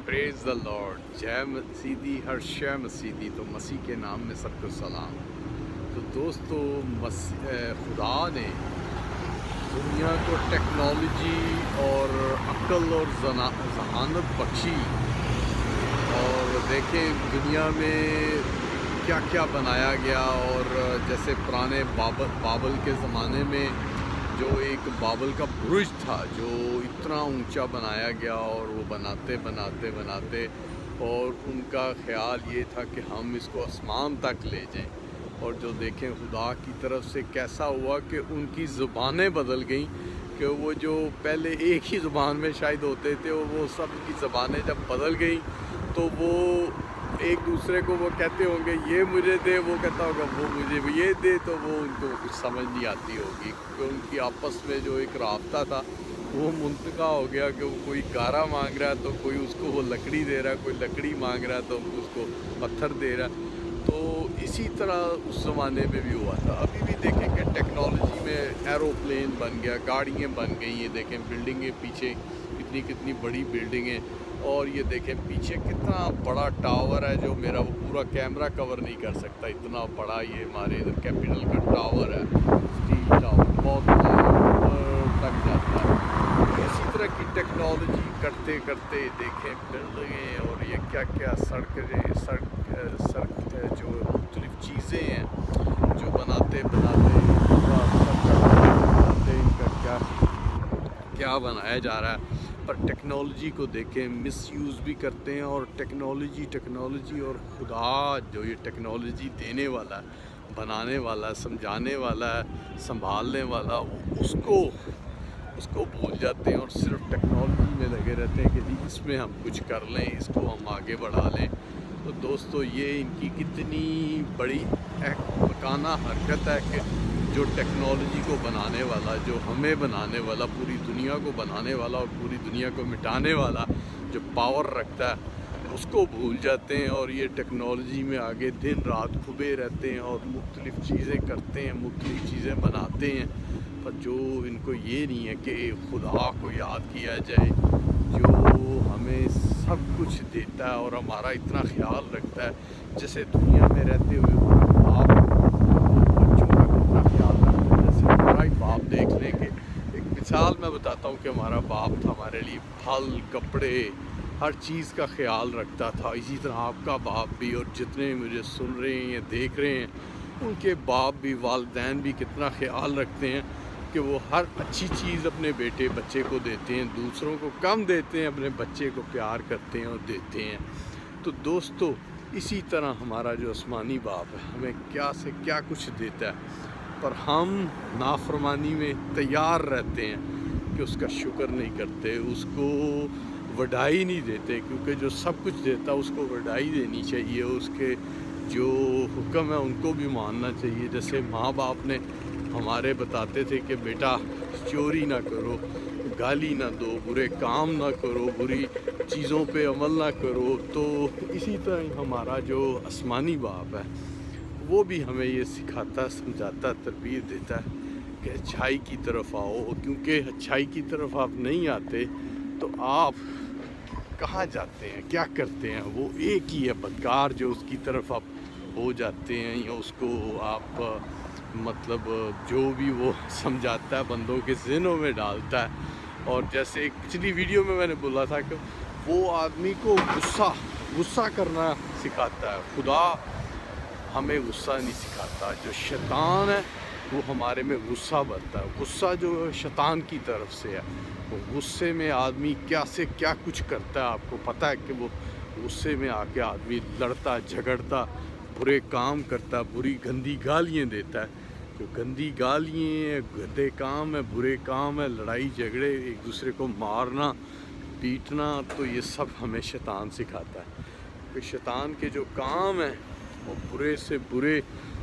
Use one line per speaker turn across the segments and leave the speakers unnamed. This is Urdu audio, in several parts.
پریز دا لارڈ، جے مسیحی ہر شے مسیحی، تو مسیح کے نام میں سب کو سلام۔ تو دوستو، خدا نے دنیا کو ٹیکنالوجی اور عقل اور ذہانت بخشی، اور دیکھیں دنیا میں کیا کیا بنایا گیا۔ اور جیسے پرانے بابل کے زمانے میں جو ایک بابل کا برج تھا جو اتنا اونچا بنایا گیا، اور وہ بناتے اور ان کا خیال یہ تھا کہ ہم اس کو آسمان تک لے جائیں۔ اور جو دیکھیں خدا کی طرف سے کیسا ہوا کہ ان کی زبانیں بدل گئیں، کہ وہ جو پہلے ایک ہی زبان میں شاید ہوتے تھے، وہ سب کی زبانیں جب بدل گئیں تو وہ ایک دوسرے کو وہ کہتے ہوں گے یہ مجھے دے، وہ کہتا ہوگا وہ مجھے یہ دے، تو وہ ان کو کچھ سمجھ نہیں آتی ہوگی، کہ ان کی آپس میں جو ایک رابطہ تھا وہ منتقل ہو گیا، کہ وہ کوئی گارا مانگ رہا ہے تو کوئی اس کو وہ لکڑی دے رہا ہے، کوئی لکڑی مانگ رہا ہے تو اس کو پتھر دے رہا ہے۔ تو اسی طرح اس زمانے میں بھی ہوا تھا۔ ابھی بھی دیکھیں کہ ٹیکنالوجی میں ایروپلین بن گیا، گاڑیاں بن گئی ہیں، دیکھیں بلڈنگیں پیچھے کتنی بڑی بلڈنگیں، اور یہ دیکھیں پیچھے کتنا بڑا ٹاور ہے جو میرا وہ پورا کیمرہ کور نہیں کر سکتا، اتنا بڑا یہ ہمارے ادھر کیپٹل کا ٹاور ہے، اسٹیل ٹاور، بہت تک جاتا ہے۔ اسی طرح کی ٹیکنالوجی کرتے دیکھیں بلڈنگیں، اور یہ کیا سڑک جو مختلف چیزیں ہیں جو بناتے ان کا کیا بنایا جا رہا ہے۔ پر ٹیکنالوجی کو دیکھیں مس یوز بھی کرتے ہیں، اور ٹیکنالوجی اور خدا جو یہ ٹیکنالوجی دینے والا ہے، بنانے والا ہے، سمجھانے والا ہے، سنبھالنے والا، اس کو بھول جاتے ہیں اور صرف ٹیکنالوجی میں لگے رہتے ہیں کہ جی اس میں ہم کچھ کر لیں، اس کو ہم آگے بڑھا لیں۔ تو دوستو، یہ ان کی کتنی بڑی مکانہ حرکت ہے کہ جو ٹیکنالوجی کو بنانے والا، جو ہمیں بنانے والا، پوری دنیا کو بنانے والا اور پوری دنیا کو مٹانے والا جو پاور رکھتا ہے، اس کو بھول جاتے ہیں، اور یہ ٹیکنالوجی میں آگے دن رات کھبے رہتے ہیں اور مختلف چیزیں کرتے ہیں، مختلف چیزیں بناتے ہیں۔ پر جو ان کو یہ نہیں ہے کہ خدا کو یاد کیا جائے جو ہمیں سب کچھ دیتا ہے اور ہمارا اتنا خیال رکھتا ہے، جیسے دنیا میں رہتے ہوئے باپ بچوں کا کتنا خیال رکھتا ہے۔ جیسے ہمارا ہی باپ دیکھ لیں کہ ایک مثال میں بتاتا ہوں کہ ہمارا باپ تھا، ہمارے لیے پھل، کپڑے، ہر چیز کا خیال رکھتا تھا۔ اسی طرح آپ کا باپ بھی، اور جتنے مجھے سن رہے ہیں یا دیکھ رہے ہیں ان کے باپ بھی، والدین بھی کتنا خیال رکھتے ہیں کہ وہ ہر اچھی چیز اپنے بچے کو دیتے ہیں، دوسروں کو کم دیتے ہیں، اپنے بچے کو پیار کرتے ہیں اور دیتے ہیں۔ تو دوستو، اسی طرح ہمارا جو آسمانی باپ ہے ہمیں کیا سے کیا کچھ دیتا ہے، پر ہم نافرمانی میں تیار رہتے ہیں کہ اس کا شکر نہیں کرتے، اس کو وڈائی نہیں دیتے، کیونکہ جو سب کچھ دیتا ہے اس کو وڈائی دینی چاہیے، اس کے جو حکم ہے ان کو بھی ماننا چاہیے۔ جیسے ماں باپ نے ہمارے بتاتے تھے کہ بیٹا چوری نہ کرو، گالی نہ دو، برے کام نہ کرو، بری چیزوں پہ عمل نہ کرو، تو اسی طرح ہمارا جو آسمانی باپ ہے وہ بھی ہمیں یہ سکھاتا، سمجھاتا، تربیت دیتا ہے کہ اچھائی کی طرف آؤ، کیونکہ اچھائی کی طرف آپ نہیں آتے تو آپ کہاں جاتے ہیں، کیا کرتے ہیں؟ وہ ایک ہی ہے بدکار جو اس کی طرف آپ ہو جاتے ہیں، یا اس کو آپ مطلب جو بھی وہ سمجھاتا ہے بندوں کے ذہنوں میں ڈالتا ہے۔ اور جیسے ایک پچھلی ویڈیو میں نے بولا تھا کہ وہ آدمی کو غصہ کرنا سکھاتا ہے، خدا ہمیں غصہ نہیں سکھاتا۔ جو شیطان ہے وہ ہمارے میں غصہ بھرتا ہے، غصہ جو شیطان کی طرف سے ہے، وہ غصے میں آدمی کیا سے کیا کچھ کرتا ہے۔ آپ کو پتہ ہے کہ وہ غصے میں آ کے آدمی لڑتا، جھگڑتا، برے کام کرتا، بری گندی گالیاں دیتا ہے۔ جو گندی گالیاں ہیں، گندے کام ہیں، برے کام ہیں، لڑائی جھگڑے، ایک دوسرے کو مارنا پیٹنا، تو یہ سب ہمیں شیطان سکھاتا ہے۔ کہ شیطان کے جو کام ہیں وہ برے سے برے،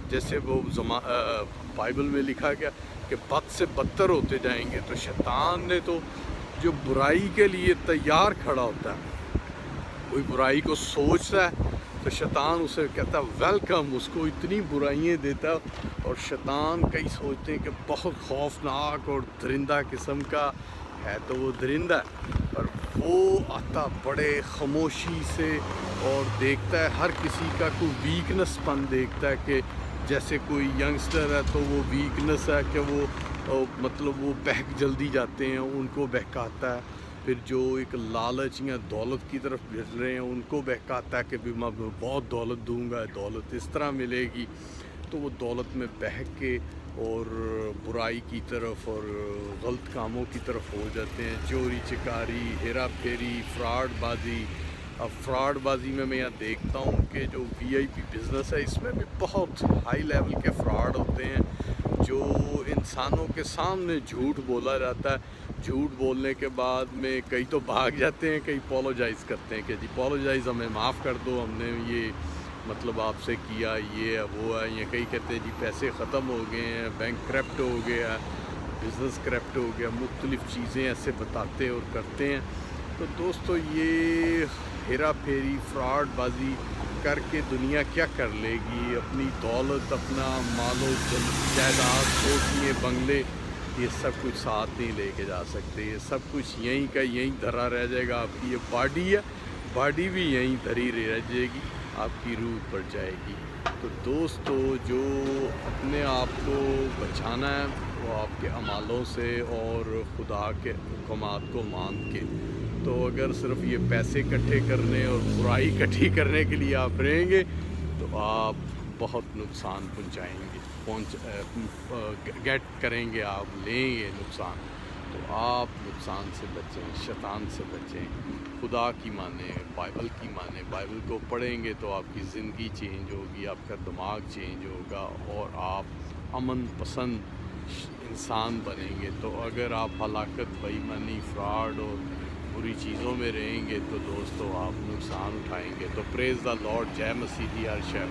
جیسے وہ بائبل میں لکھا گیا کہ بد سے بدتر ہوتے جائیں گے۔ تو شیطان نے تو جو برائی کے لیے تیار کھڑا ہوتا ہے، کوئی برائی کو سوچتا ہے تو شیطان اسے کہتا ہے ویلکم، اس کو اتنی برائیاں دیتا ہے۔ اور شیطان کئی سوچتے ہیں کہ بہت خوفناک اور درندہ قسم کا ہے، تو وہ درندہ ہے، پر وہ آتا بڑے خاموشی سے اور دیکھتا ہے ہر کسی کا کوئی ویکنس پن دیکھتا ہے کہ جیسے کوئی ینگسٹر ہے تو وہ ویکنس ہے کہ وہ مطلب وہ بہک جلدی جاتے ہیں، ان کو بہکاتا ہے. پھر جو ایک لالچ یا دولت کی طرف بھیج رہے ہیں ان کو بہکاتا ہے کہ بھی میں بہت دولت دوں گا، دولت اس طرح ملے گی. تو وہ دولت میں بہک کے اور برائی کی طرف اور غلط کاموں کی طرف ہو جاتے ہیں، چوری چکاری، ہیرا پھیری، فراڈ بازی. اب فراڈ بازی میں یہاں دیکھتا ہوں کہ جو وی آئی پی بزنس ہے اس میں بھی بہت ہائی لیول کے فراڈ ہوتے ہیں، جو انسانوں کے سامنے جھوٹ بولا جاتا ہے. جھوٹ بولنے کے بعد میں کئی تو بھاگ جاتے ہیں، کئی پولوجائز کرتے ہیں کہ جی پولوجائز ہمیں معاف کر دو، ہم نے یہ مطلب آپ سے کیا، یہ ہے وہ ہے. یا کئی کہتے ہیں جی پیسے ختم ہو گئے ہیں، بینک کریپٹ ہو گیا، بزنس کریپٹ ہو گیا، مختلف چیزیں ایسے بتاتے اور کرتے ہیں. تو دوستو یہ ہیرا پھیری فراڈ بازی کر کے دنیا کیا کر لے گی؟ اپنی دولت، اپنا مال و جائیداد، کوٹھیاں، بنگلے، یہ سب کچھ ساتھ نہیں لے کے جا سکتے. یہ سب کچھ یہیں کا یہیں دھرا رہ جائے گا. آپ کی یہ باڈی ہے، باڈی بھی یہیں دھری رہ جائے گی، آپ کی روح پڑ جائے گی. تو دوستو جو اپنے آپ کو بچانا ہے وہ آپ کے اعمالوں سے اور خدا کے حکمات کو مان کے. تو اگر صرف یہ پیسے اکٹھے کرنے اور برائی اکٹھی کرنے کے لیے آپ رہیں گے تو آپ بہت نقصان پہنچائیں گے، گیٹ کریں گے، آپ لیں گے نقصان. تو آپ نقصان سے بچیں، شیطان سے بچیں، خدا کی مانیں، بائبل کی مانیں. بائبل کو پڑھیں گے تو آپ کی زندگی چینج ہوگی، آپ کا دماغ چینج ہوگا اور آپ امن پسند انسان بنیں گے. تو اگر آپ ہلاکت، بے ایمانی، فراڈ اور بری چیزوں میں رہیں گے تو دوستو آپ نقصان اٹھائیں گے. تو پریز دا لارڈ، جے مسیح دی ہر شے.